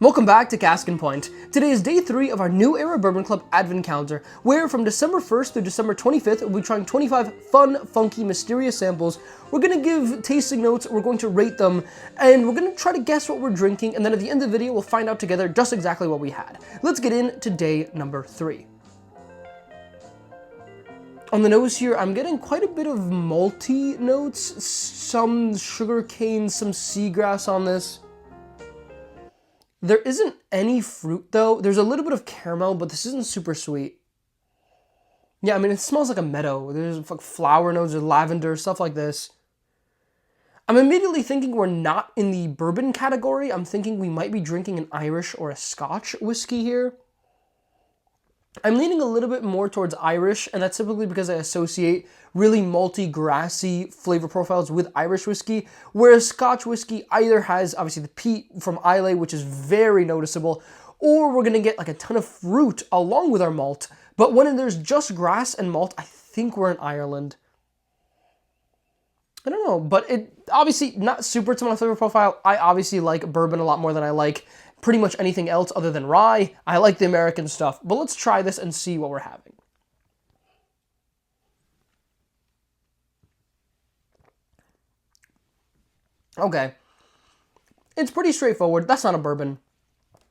Welcome back to Cask and Point. Today is day 3 of our New Era Bourbon Club Advent Calendar, where from December 1st through December 25th, we'll be trying 25 fun, funky, mysterious samples. We're going to give tasting notes, we're going to rate them, and we're going to try to guess what we're drinking, and then at the end of the video, we'll find out together just exactly what we had. Let's get into day number 3. On the nose here, I'm getting quite a bit of malty notes, some sugarcane, some seagrass on this. There isn't any fruit though. There's a little bit of caramel, but this isn't super sweet. Yeah, I mean, it smells like a meadow. There's like flower notes or lavender, stuff like this. I'm immediately thinking we're not in the bourbon category. I'm thinking we might be drinking an Irish or a Scotch whiskey here. I'm leaning a little bit more towards Irish, and that's typically because I associate really malty, grassy flavor profiles with Irish whiskey, whereas Scotch whiskey either has, obviously, the peat from Islay, which is very noticeable, or we're going to get like a ton of fruit along with our malt. But when there's just grass and malt, I think we're in Ireland. I don't know, but it obviously not super to my flavor profile. I obviously like bourbon a lot more than I like pretty much anything else other than rye. I like the American stuff, but let's try this and see what we're having. Okay. It's pretty straightforward. That's not a bourbon.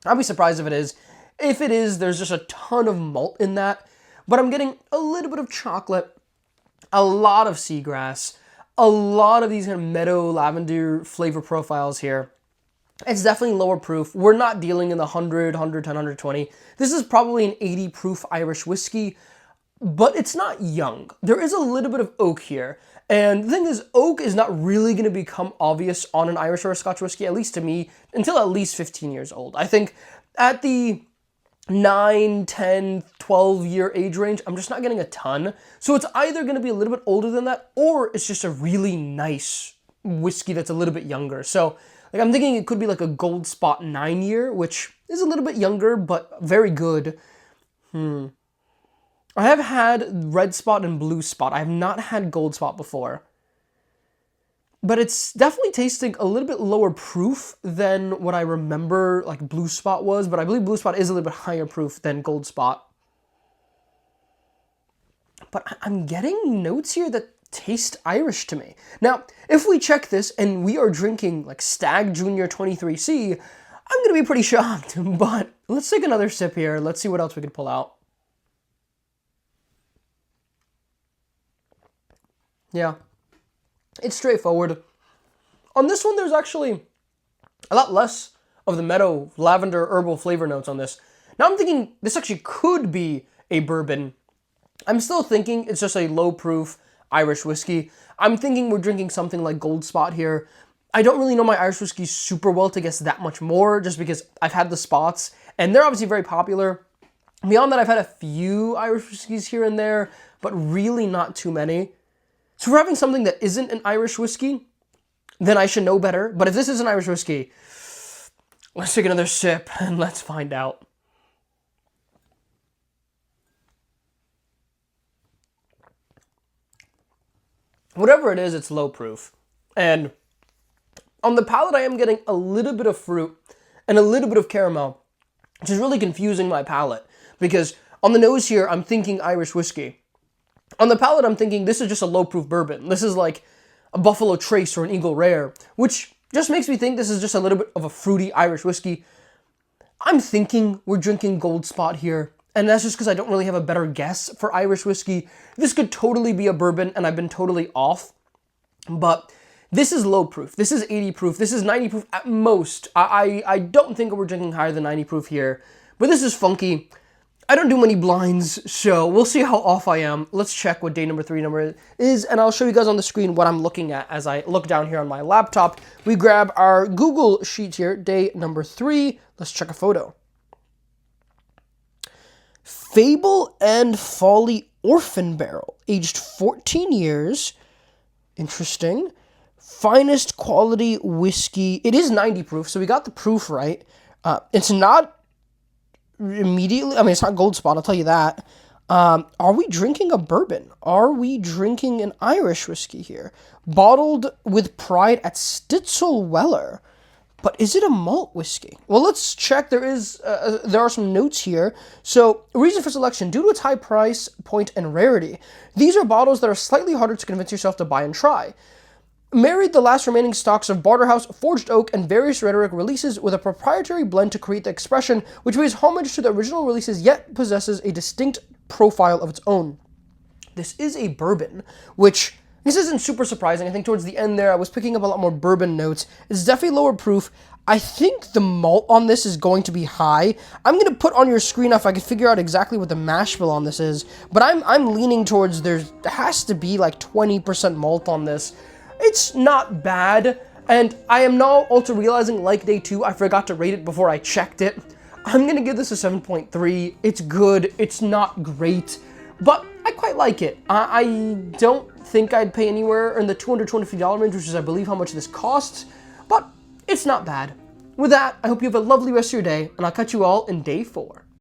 I'd be surprised if it is. If it is, there's just a ton of malt in that, but I'm getting a little bit of chocolate, a lot of seagrass, a lot of these kind of meadow lavender flavor profiles here. It's definitely lower proof. We're not dealing in the 100, 110, 120. This is probably an 80 proof Irish whiskey, but it's not young. There is a little bit of oak here. And the thing is, oak is not really going to become obvious on an Irish or a Scotch whiskey, at least to me, until at least 15 years old. I think at the 9, 10, 12 year age range, I'm just not getting a ton. So it's either going to be a little bit older than that, or it's just a really nice whiskey that's a little bit younger. So like I'm thinking it could be like a Gold Spot 9 year, which is a little bit younger, but very good. I have had Red Spot and Blue Spot. I have not had Gold Spot before. But it's definitely tasting a little bit lower proof than what I remember like Blue Spot was, but I believe Blue Spot is a little bit higher proof than Gold Spot. But I'm getting notes here that taste Irish to me. Now, if we check this and we are drinking like Stag Junior 23C, I'm going to be pretty shocked. But let's take another sip here. Let's see what else we can pull out. Yeah, it's straightforward. On this one, there's actually a lot less of the meadow, lavender, herbal flavor notes on this. Now I'm thinking this actually could be a bourbon. I'm still thinking it's just a low-proof Irish whiskey. I'm thinking we're drinking something like Gold Spot here. I don't really know my Irish whiskey super well to guess that much more, just because I've had the spots, and they're obviously very popular. Beyond that, I've had a few Irish whiskeys here and there, but really not too many. So if we're having something that isn't an Irish whiskey, then I should know better. But if this is an Irish whiskey, let's take another sip and let's find out. Whatever it is, it's low proof. And on the palate, I am getting a little bit of fruit and a little bit of caramel, which is really confusing my palate. Because on the nose here, I'm thinking Irish whiskey. On the palate, I'm thinking this is just a low-proof bourbon. This is like a Buffalo Trace or an Eagle Rare, which just makes me think this is just a little bit of a fruity Irish whiskey. I'm thinking we're drinking Gold Spot here, and that's just because I don't really have a better guess for Irish whiskey. This could totally be a bourbon, and I've been totally off, but this is low proof. This is 80 proof. This is 90 proof at most. I don't think we're drinking higher than 90 proof here, but this is funky. I don't do many blinds, so we'll see how off I am. Let's check what day number 3 number is, and I'll show you guys on the screen what I'm looking at as I look down here on my laptop. We grab our Google sheet here, day number 3. Let's check a photo. Fable and Folly Orphan Barrel, aged 14 years. Interesting. Finest quality whiskey. It is 90 proof, so we got the proof right. It's not immediately, I mean, it's not Gold Spot, I'll tell you that. Are we drinking a bourbon? Are we drinking an Irish whiskey here? Bottled with pride at Stitzel Weller. But is it a malt whiskey? Well, let's check. There are some notes here. So, reason for selection: due to its high price point and rarity, these are bottles that are slightly harder to convince yourself to buy and try. Married the last remaining stocks of Barterhouse, Forged Oak, and various rhetoric releases with a proprietary blend to create the expression, which pays homage to the original releases yet possesses a distinct profile of its own. This is a bourbon, which this isn't super surprising. I think towards the end there, I was picking up a lot more bourbon notes. It's definitely lower proof. I think the malt on this is going to be high. I'm going to put on your screen if I can figure out exactly what the mash bill on this is, but I'm leaning towards there has to be like 20% malt on this. It's not bad, and I am now also realizing, like day 2, I forgot to rate it before I checked it. I'm going to give this a 7.3. It's good. It's not great, but I quite like it. I don't think I'd pay anywhere in the $250 range, which is, I believe, how much this costs, but it's not bad. With that, I hope you have a lovely rest of your day, and I'll catch you all in day 4.